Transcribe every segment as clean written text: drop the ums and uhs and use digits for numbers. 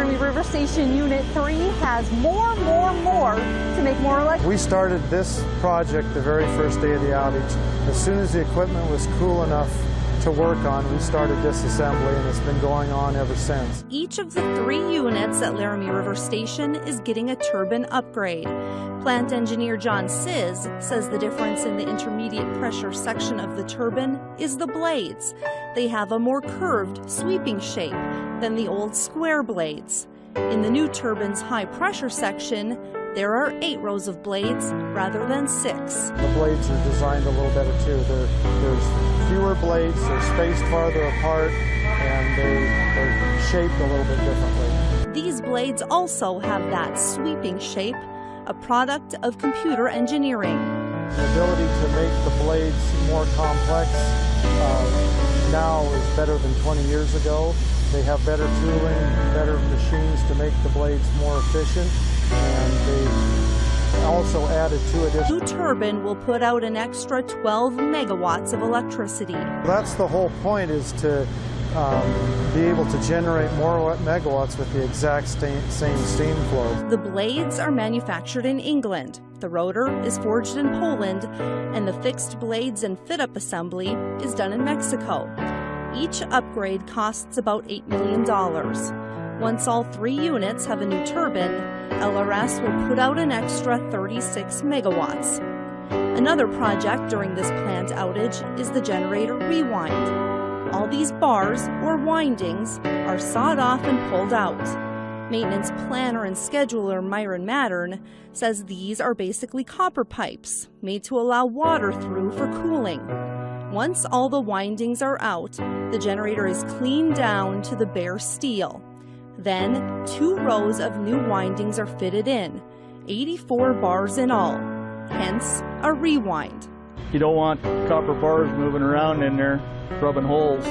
Laramie River Station Unit 3 has more to make more electricity. We started this project the very first day of the outage. As soon as the equipment was cool enough to work on, we started disassembly, and it's been going on ever since. Each of the 3 units at Laramie River Station is getting a turbine upgrade. Plant engineer John Sizz says the difference in the intermediate pressure section of the turbine is the blades. They have a more curved, sweeping shape than the old square blades. In the new turbine's high pressure section, there are 8 rows of blades rather than 6. The blades are designed a little better too. There's fewer blades, they're spaced farther apart, and they're shaped a little bit differently. These blades also have that sweeping shape, a product of computer engineering. The ability to make the blades more complex now is better than 20 years ago. They have better tooling, better machines to make the blades more efficient, and they also added 2 additional. The turbine will put out an extra 12 megawatts of electricity. That's the whole point, is to be able to generate more megawatts with the exact same steam flow. The blades are manufactured in England. The rotor is forged in Poland, and the fixed blades and fit-up assembly is done in Mexico. Each upgrade costs about $8 million. Once all 3 units have a new turbine, LRS will put out an extra 36 megawatts. Another project during this plant outage is the generator rewind. All these bars, or windings, are sawed off and pulled out. Maintenance planner and scheduler Myron Mattern says these are basically copper pipes made to allow water through for cooling. Once all the windings are out, the generator is cleaned down to the bare steel. Then 2 rows of new windings are fitted in, 84 bars in all, hence a rewind. You don't want copper bars moving around in there, rubbing holes.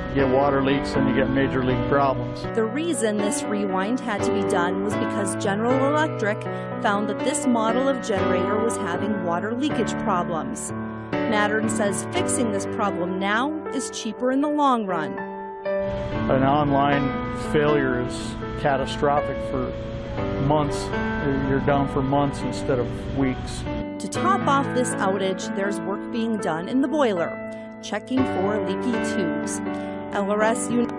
You get water leaks and you get major leak problems. The reason this rewind had to be done was because General Electric found that this model of generator was having water leakage problems. Mattern says fixing this problem now is cheaper in the long run. An online failure is catastrophic for months. You're down for months instead of weeks. To top off this outage, there's work being done in the boiler, checking for leaky tubes. LRS unit.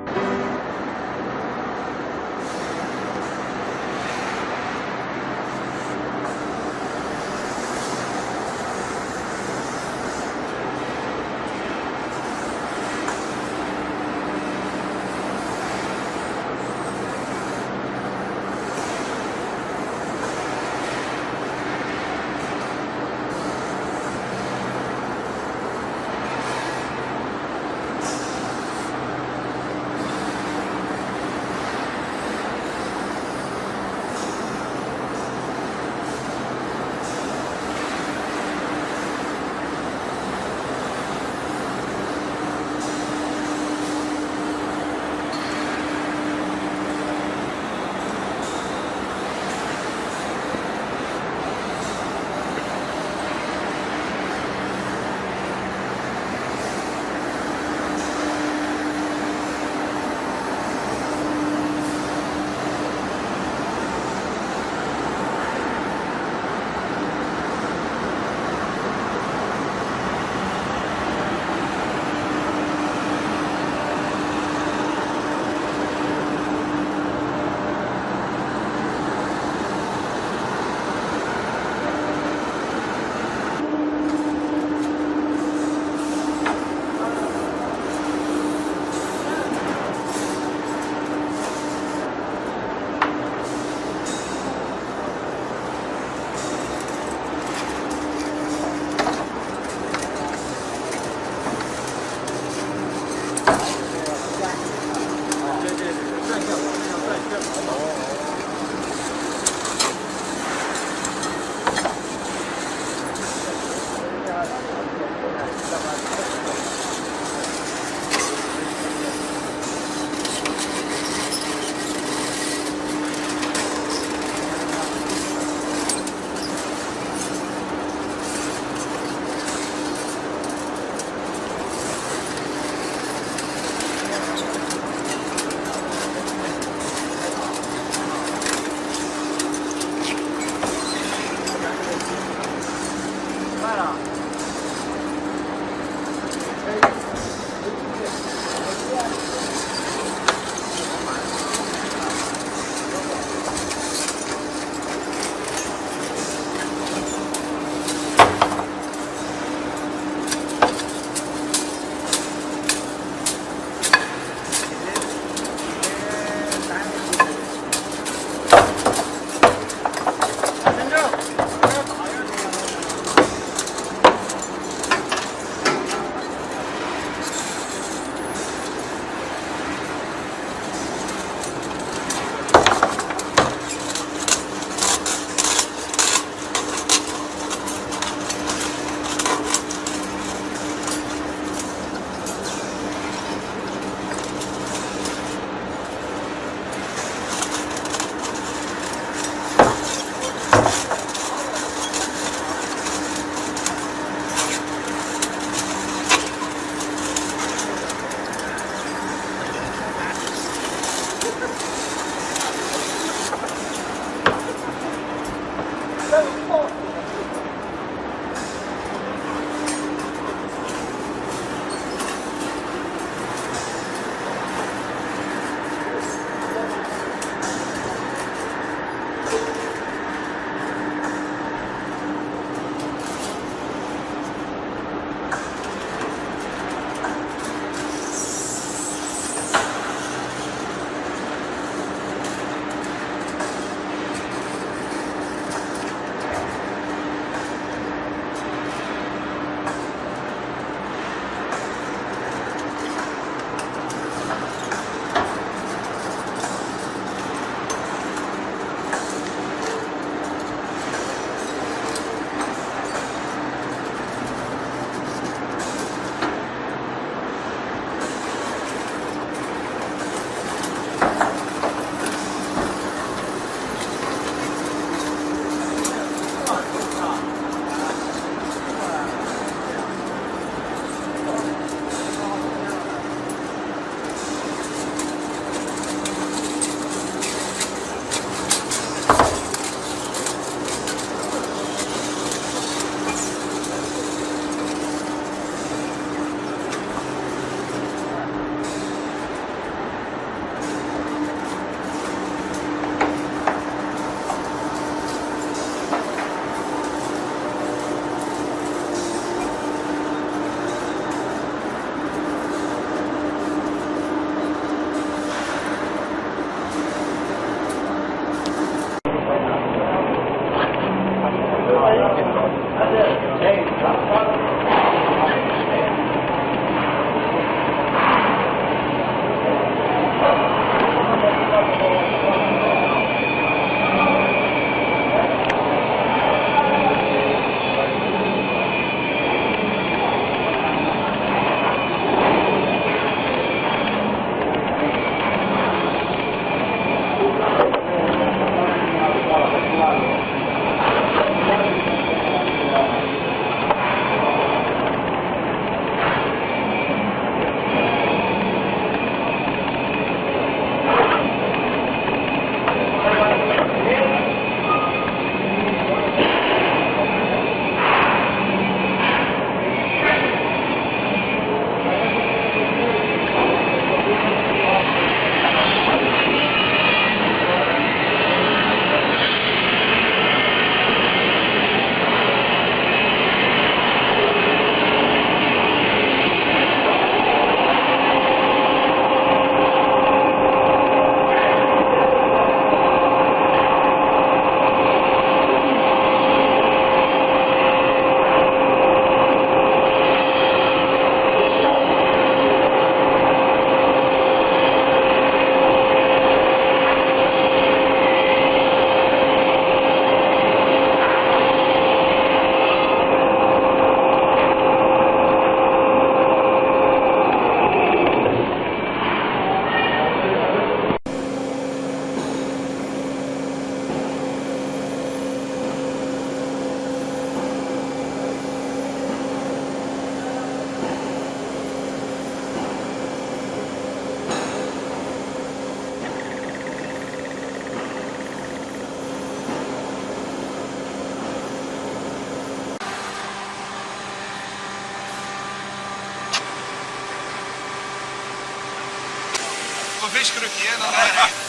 een viskrukje, hè? Dan rijdt hij.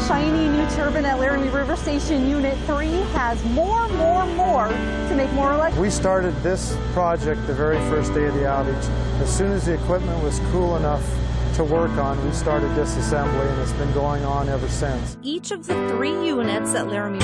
shiny new turbine at Laramie River Station Unit 3 has more to make more electric. We started this project the very first day of the outage. As soon as the equipment was cool enough to work on, we started disassembly, and it's been going on ever since. Each of the 3 units at Laramie